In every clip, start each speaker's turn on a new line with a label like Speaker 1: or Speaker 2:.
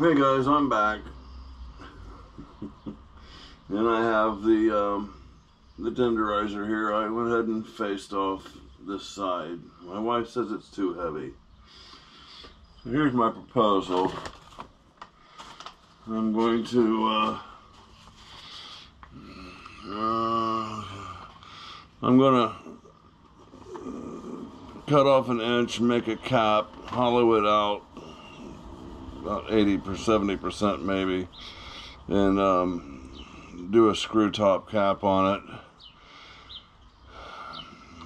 Speaker 1: Hey guys, I'm back, and I have the tenderizer here. I went ahead and faced off this side. My wife says it's too heavy. So here's my proposal. I'm going to cut off an inch, make a cap, hollow it out about 80% 70% maybe, and do a screw top cap on it,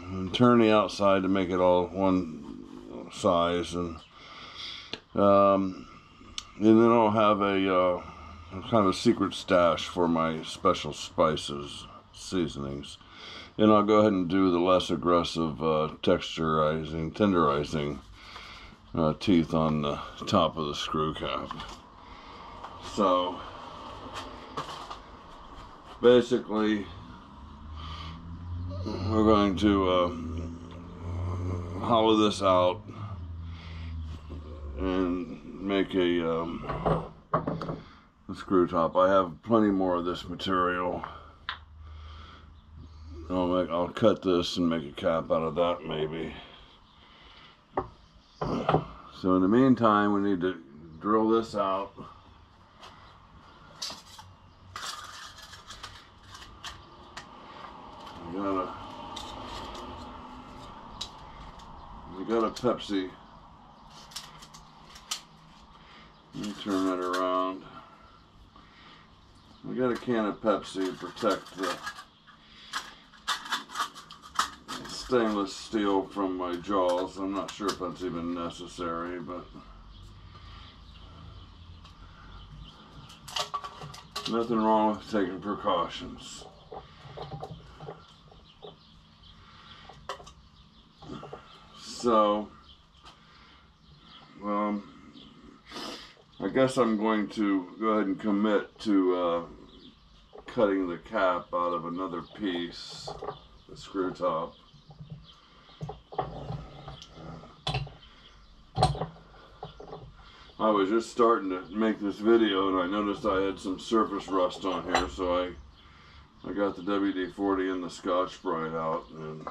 Speaker 1: and turn the outside to make it all one size, and then I'll have a kind of a secret stash for my special spices, seasonings, and I'll go ahead and do the less aggressive tenderizing teeth on the top of the screw cap. So basically we're going to hollow this out and make a screw top. I have plenty more of this material. I'll cut this and make a cap out of that maybe. So in the meantime, we need to drill this out. We got a Pepsi. Let me turn that around. We got a can of Pepsi to protect the stainless steel from my jaws. I'm not sure if that's even necessary, but nothing wrong with taking precautions. So I guess I'm going to go ahead and commit to cutting the cap out of another piece, the screw top. I was just starting to make this video and I noticed I had some surface rust on here, so I got the WD-40 and the Scotch-Brite out and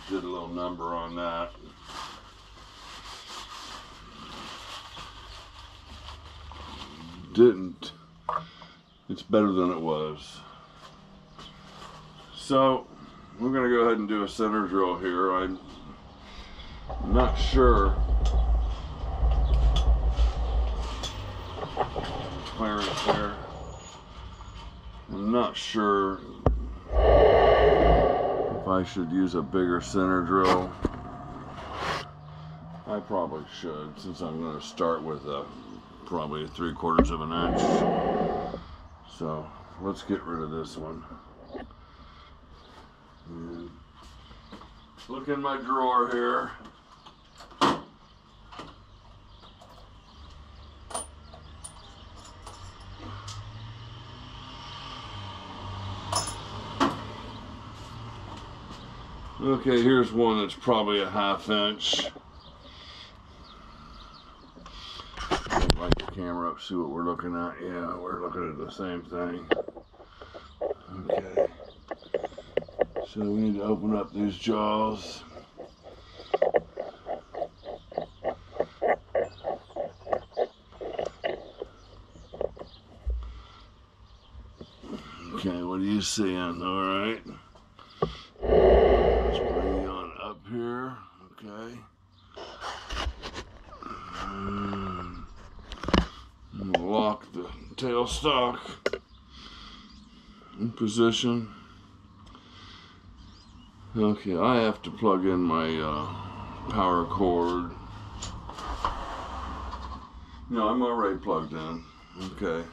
Speaker 1: did a little number on that. Didn't. It's better than it was. So we're going to go ahead and do a center drill here. I'm not sure. Clearance there. I'm not sure if I should use a bigger center drill. I probably should, since I'm going to start with probably 3/4 of an inch. So let's get rid of this one. And look in my drawer here. Okay, here's one that's probably a 1/2 inch. Light the camera up, see what we're looking at. Yeah, we're looking at the same thing. Okay. So we need to open up these jaws. Okay, what are you seeing? All right. Let's bring you on up here. Okay. And we'll lock the tailstock in position. Okay, I have to plug in my power cord. No, I'm already plugged in. Okay.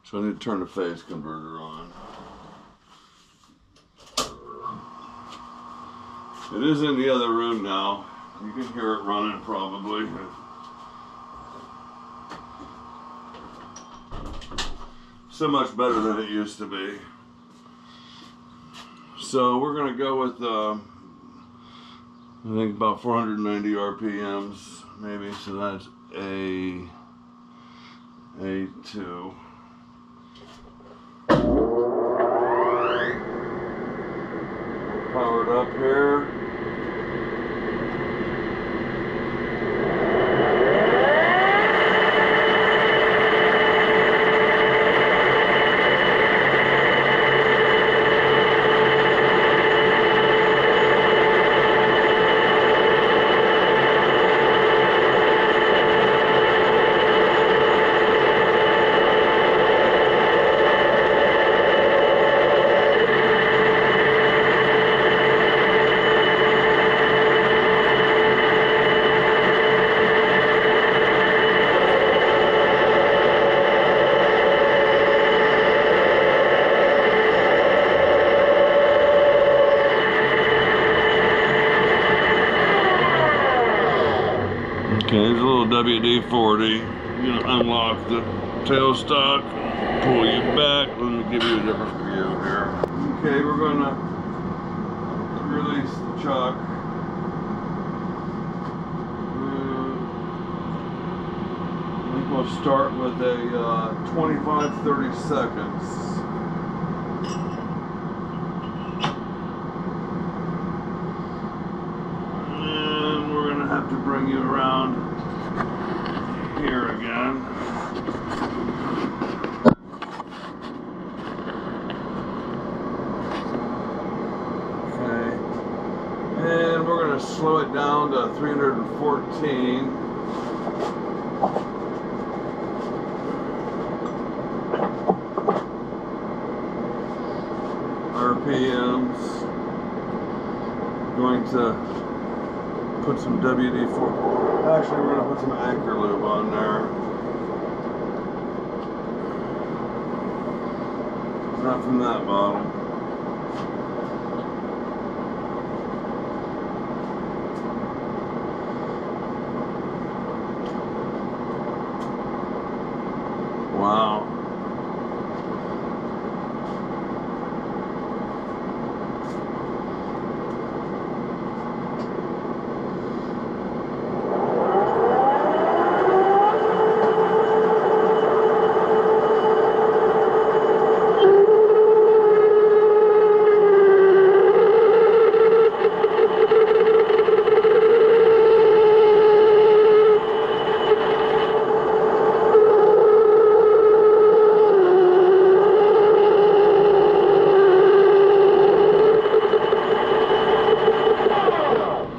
Speaker 1: So I need to turn the phase converter on. It is in the other room now. You can hear it running probably. So much better than it used to be. So we're going to go with, I think about 490 RPMs maybe. So that's A2. Powered up here. Okay, there's a little WD-40. You're gonna unlock the tailstock, pull you back. Let me give you a different view here. Okay, we're gonna release the chuck. I think we'll start with a 25-30 seconds. Have to bring you around here again. Okay, and we're going to slow it down to 314. RPMs. Going to put some WD-40. Actually, we're going to put some anchor lube on there. Not from that bottle. Wow.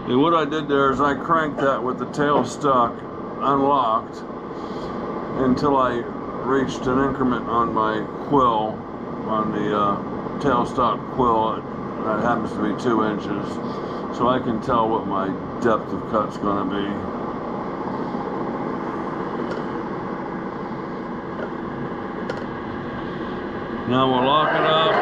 Speaker 1: And what I did there is I cranked that with the tail stuck, unlocked, until I reached an increment on my quill, on the tailstock quill. That happens to be 2 inches, so I can tell what my depth of cut's going to be. Now we'll lock it up.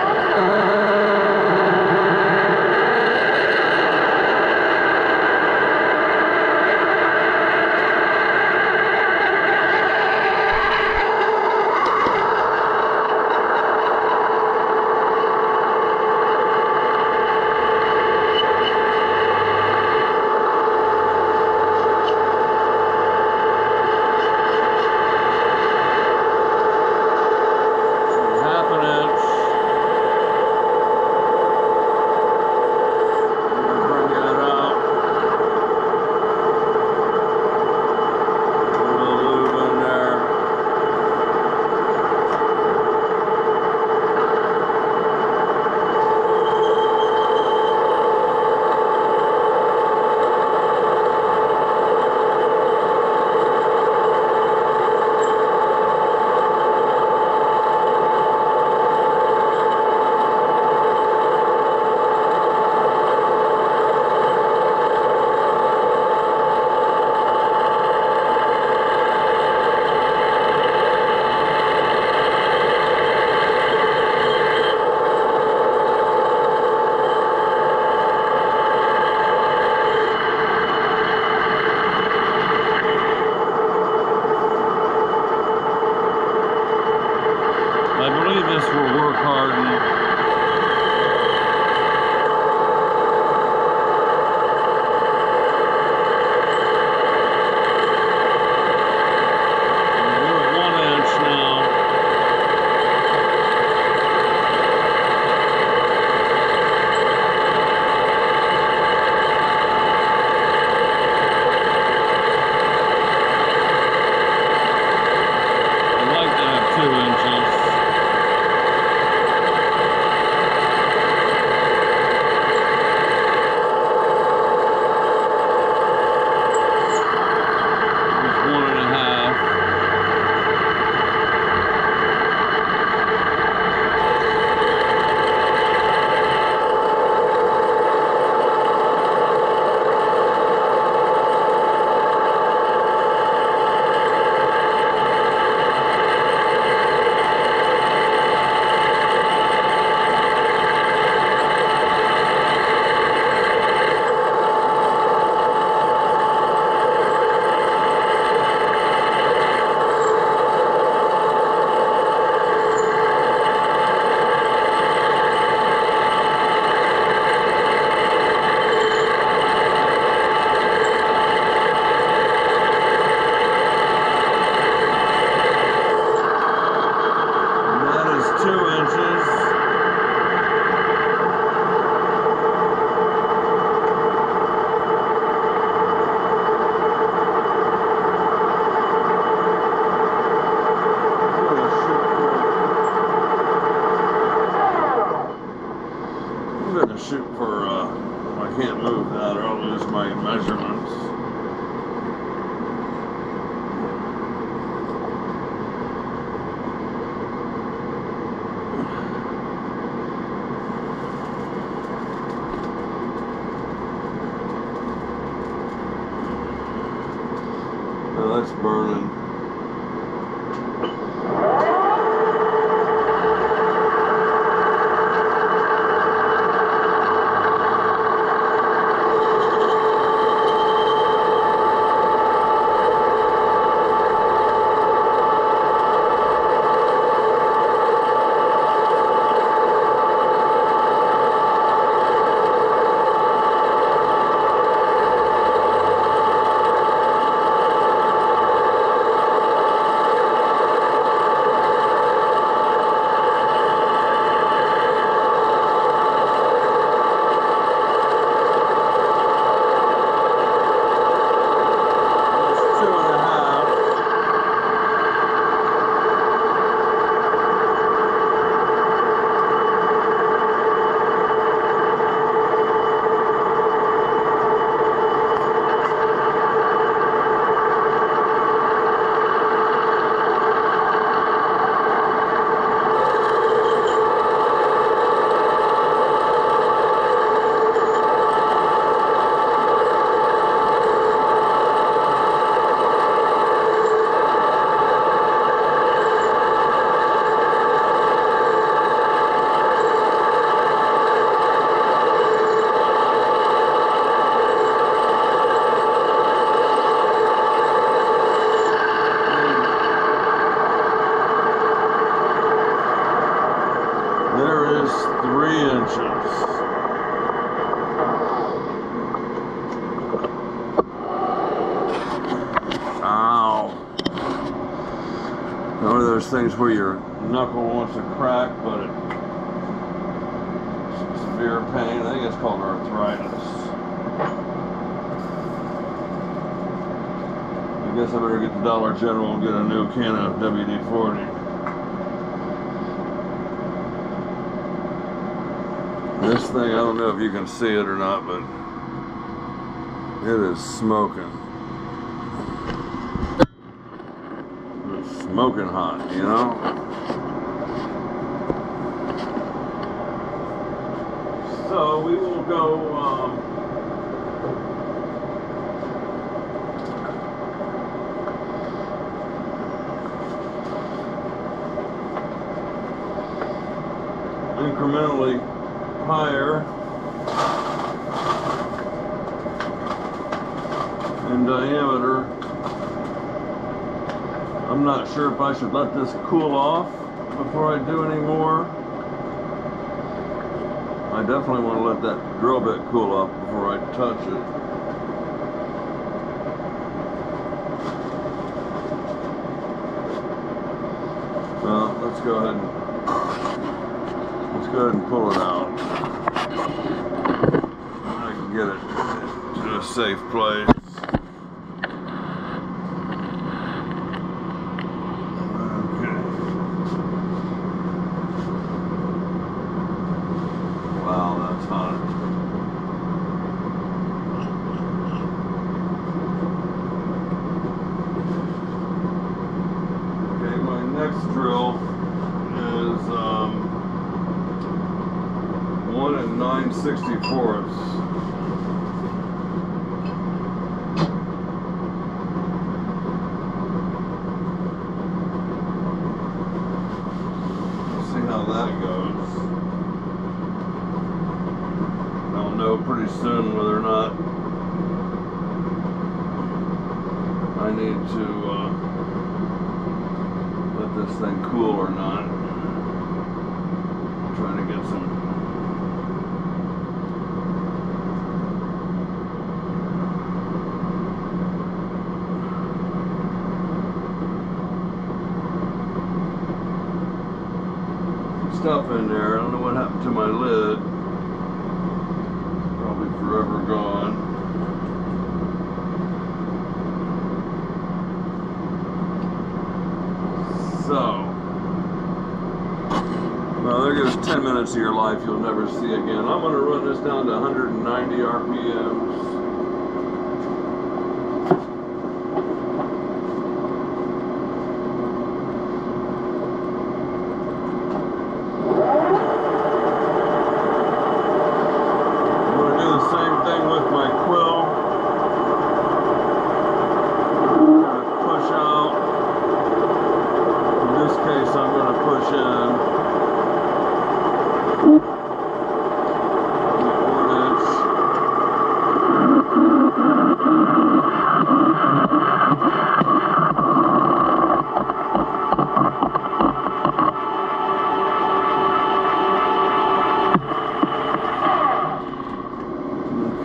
Speaker 1: can't move that or I'll lose my measurements. Now that's burning. There is 3 inches. Ow. One of those things where your knuckle wants to crack, but it's severe pain. I think it's called arthritis. I guess I better get to Dollar General and get a new can of WD-40. This thing, I don't know if you can see it or not, but it is smoking. It's smoking hot, you know? So we will go, incrementally higher in diameter. I'm not sure if I should let this cool off before I do any more. I definitely want to let that drill bit cool off before I touch it. Well, let's go ahead and pull it out. I can get it to a safe place. Okay. Wow, that's hot. Okay, my next drill is 1 9/64. See how that goes. I'll know pretty soon whether or not I need to let this thing cool or not. I'm trying to get some stuff in there. I don't know what happened to my lid. Probably forever gone. So, well, there goes 10 10 minutes of your life you'll never see again. I'm going to run this down to 190 RPMs.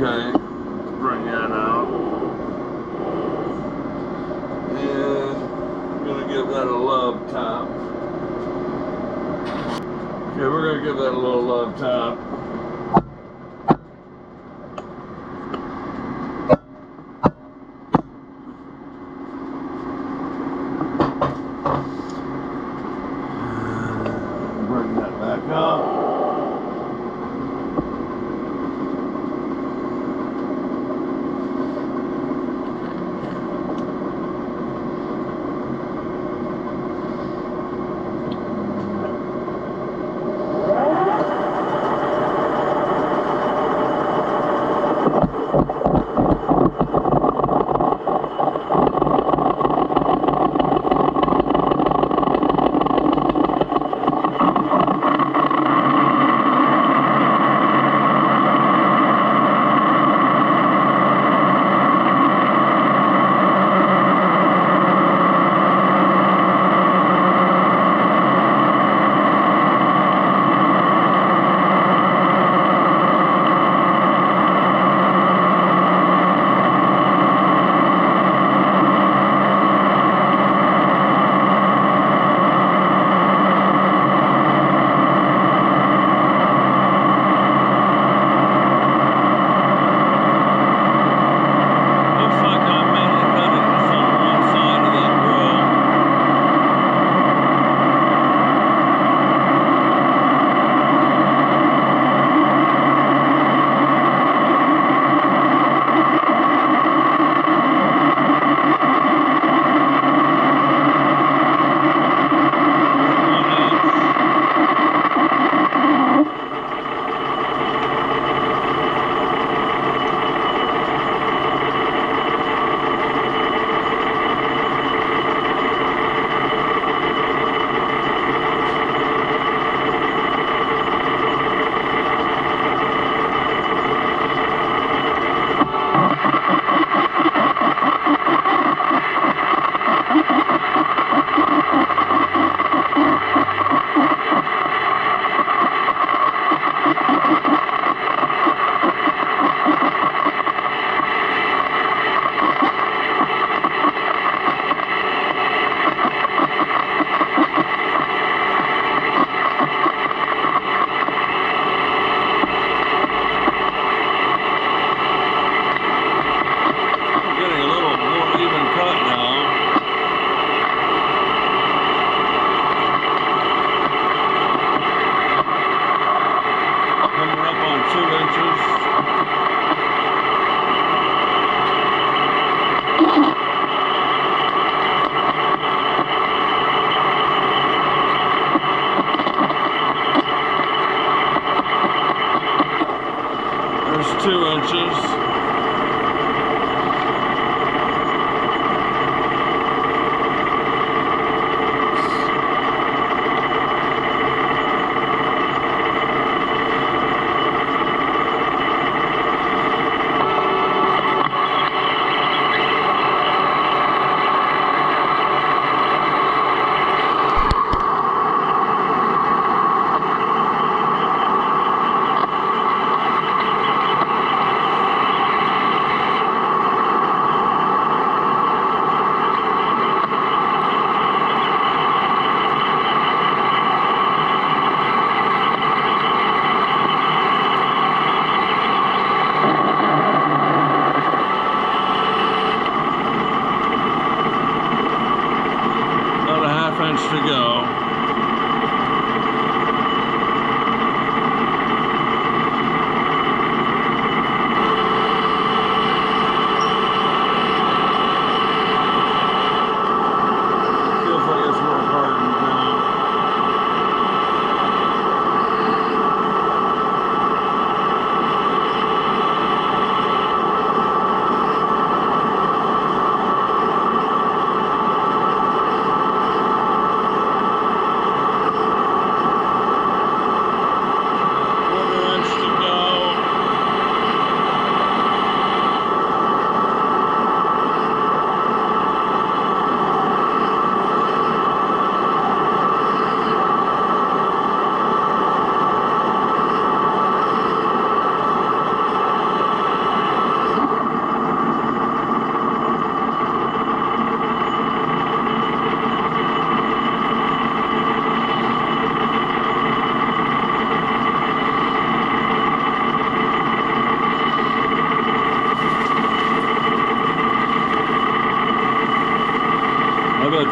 Speaker 1: Okay, bring that out. And I'm going to give that a love tap. Okay, we're going to give that a little love tap. Bring that back up.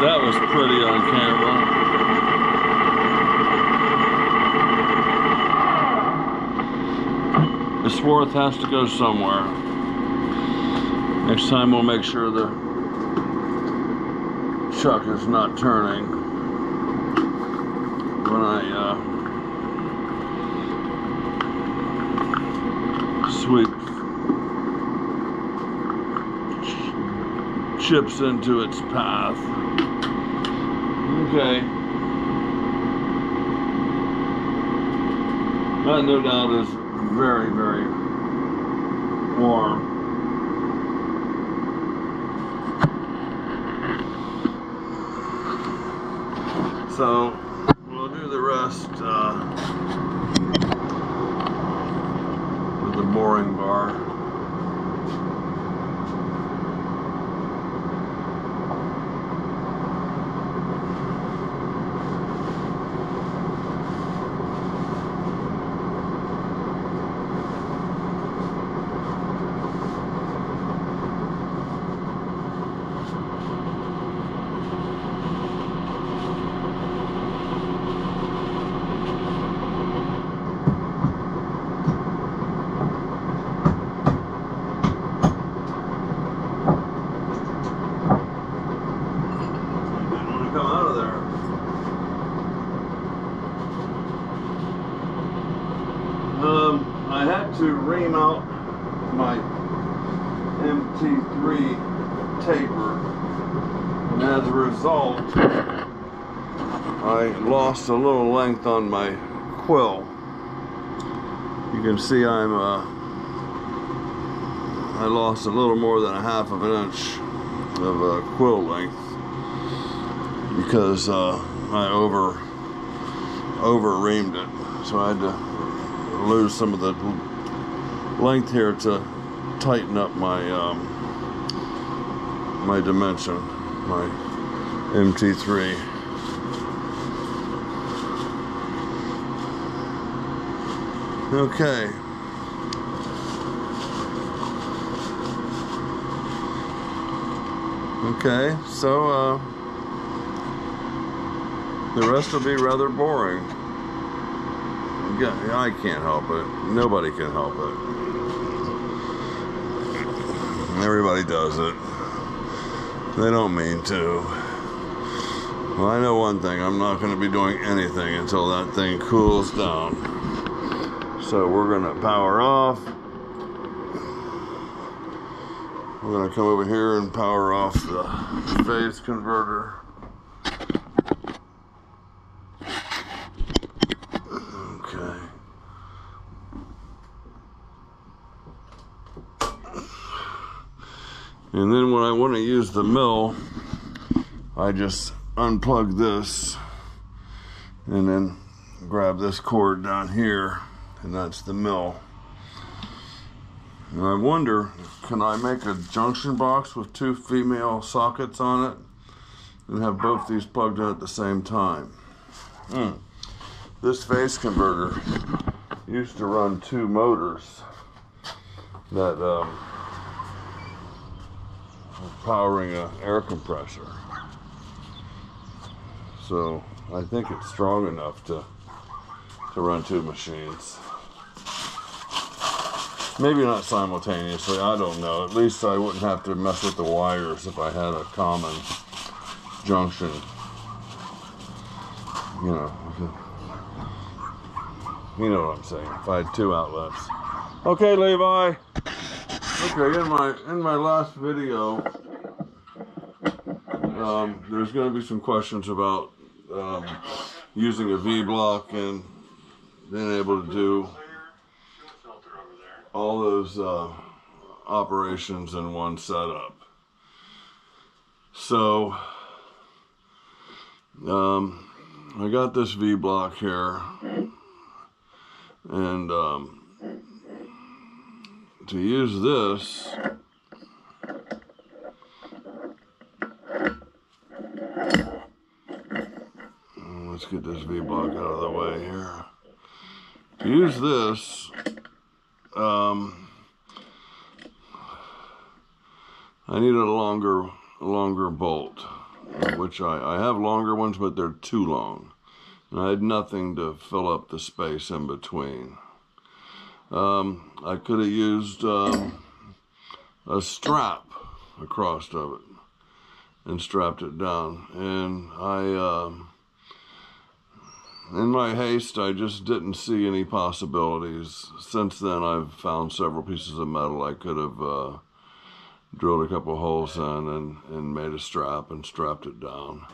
Speaker 1: That was pretty on camera. The swarth has to go somewhere. Next time we'll make sure the chuck is not turning when I sweep chips into its path. Okay. That no doubt is very, very warm. So we'll do the rest with the boring bar. I had to ream out my MT3 taper, and as a result, I lost a little length on my quill. You can see I lost a little more than 1/2 of an inch of quill length because I over reamed it, so I had to lose some of the length here to tighten up my my dimension, my MT3. Okay. Okay, so the rest will be rather boring. I can't help it. Nobody can help it. Everybody does it. They don't mean to. Well, I know one thing. I'm not going to be doing anything until that thing cools down. So we're going to power off. We're going to come over here and power off the phase converter. And then when I want to use the mill, I just unplug this and then grab this cord down here, and that's the mill. And I wonder, can I make a junction box with 2 female sockets on it and have both these plugged in at the same time? This phase converter used to run 2 motors that powering an air compressor, so I think it's strong enough to run 2 machines. Maybe not simultaneously, I don't know. At least I wouldn't have to mess with the wires if I had a common junction, you know what I'm saying, if I had 2 outlets. Okay, Levi. Okay, in my last video, there's going to be some questions about using a V-block and being able to do all those operations in one setup. So I got this V-block here, and to use this, let's get this V-block out of the way here. To use this, I need a longer bolt. which I have longer ones, but they're too long. And I had nothing to fill up the space in between. I could have used a strap across of it and strapped it down. And in my haste, I just didn't see any possibilities. Since then, I've found several pieces of metal I could have drilled a couple holes in and made a strap and strapped it down.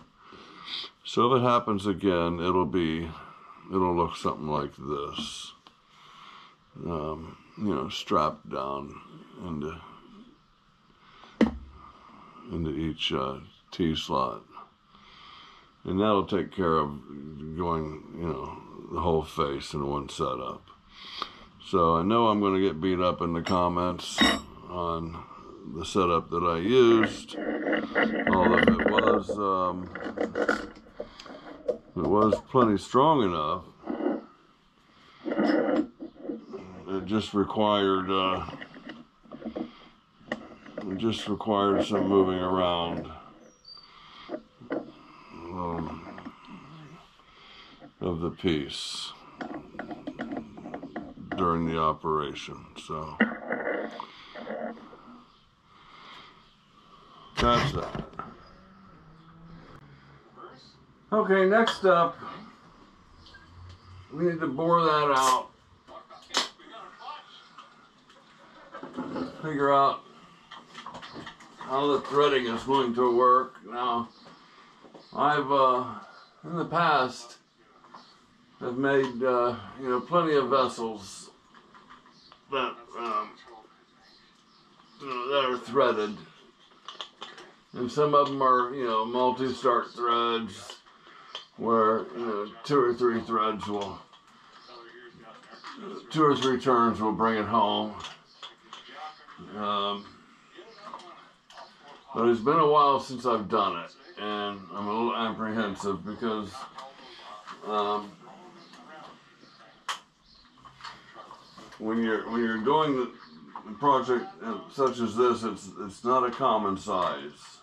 Speaker 1: So if it happens again, it'll look something like this. You know, strapped down into each T-slot. And that'll take care of going, you know, the whole face in one setup. So I know I'm going to get beat up in the comments on the setup that I used. Although it was plenty strong enough. It just required some moving around of the piece during the operation. So that's that. Okay, next up, we need to bore that out. Figure out how the threading is going to work. Now, I've in the past have made you know, plenty of vessels that you know, that are threaded, and some of them are, you know, multi-start threads where, you know, 2 or 3 threads will, 2 or 3 turns will bring it home. But it's been a while since I've done it, and I'm a little apprehensive because when you're doing the project such as this, it's not a common size.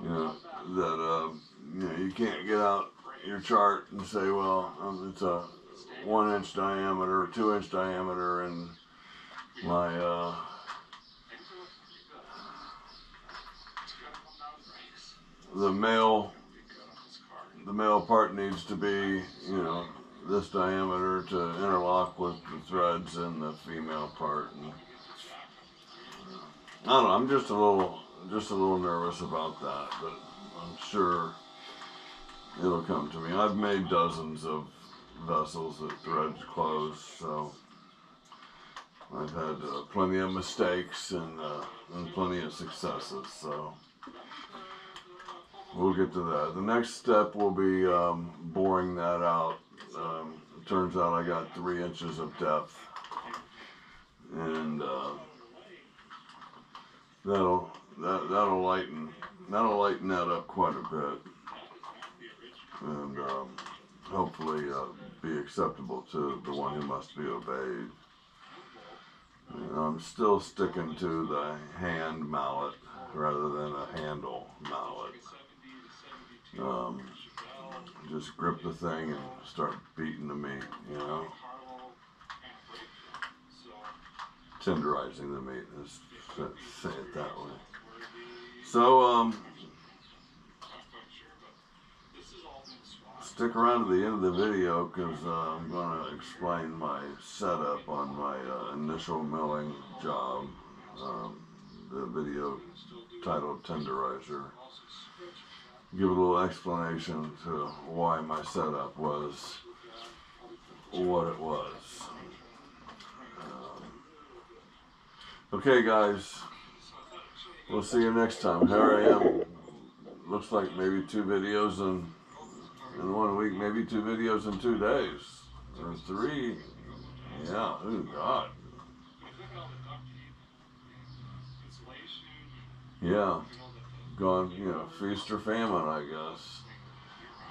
Speaker 1: You know that you know, you can't get out your chart and say, well, it's a 1-inch diameter or 2-inch diameter, and my the male part needs to be, you know, this diameter to interlock with the threads in the female part. And I don't know, I'm just a little nervous about that, but I'm sure it'll come to me. I've made dozens of vessels that threads close, so I've had plenty of mistakes and plenty of successes, so we'll get to that. The next step will be boring that out. It turns out I got 3 inches of depth, and that'll lighten that up quite a bit, and hopefully be acceptable to the one who must be obeyed. And I'm still sticking to the hand mallet rather than a handle mallet. Just grip the thing and start beating the meat, you know. Tenderizing the meat, let's say it that way. So, stick around to the end of the video because I'm going to explain my setup on my initial milling job. The video titled Tenderizer. Give a little explanation to why my setup was what it was. Okay guys, we'll see you next time. Here I am. Looks like maybe 2 videos in 1 week, maybe 2 videos in 2 days, or 3. Yeah, oh God. Yeah, gone, you know, feast or famine, I guess.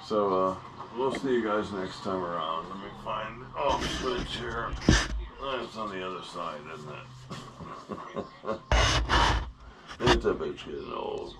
Speaker 1: So, we'll see you guys next time around. Let me find, oh, switch here. That's on the other side, isn't it? It's a bitch getting old.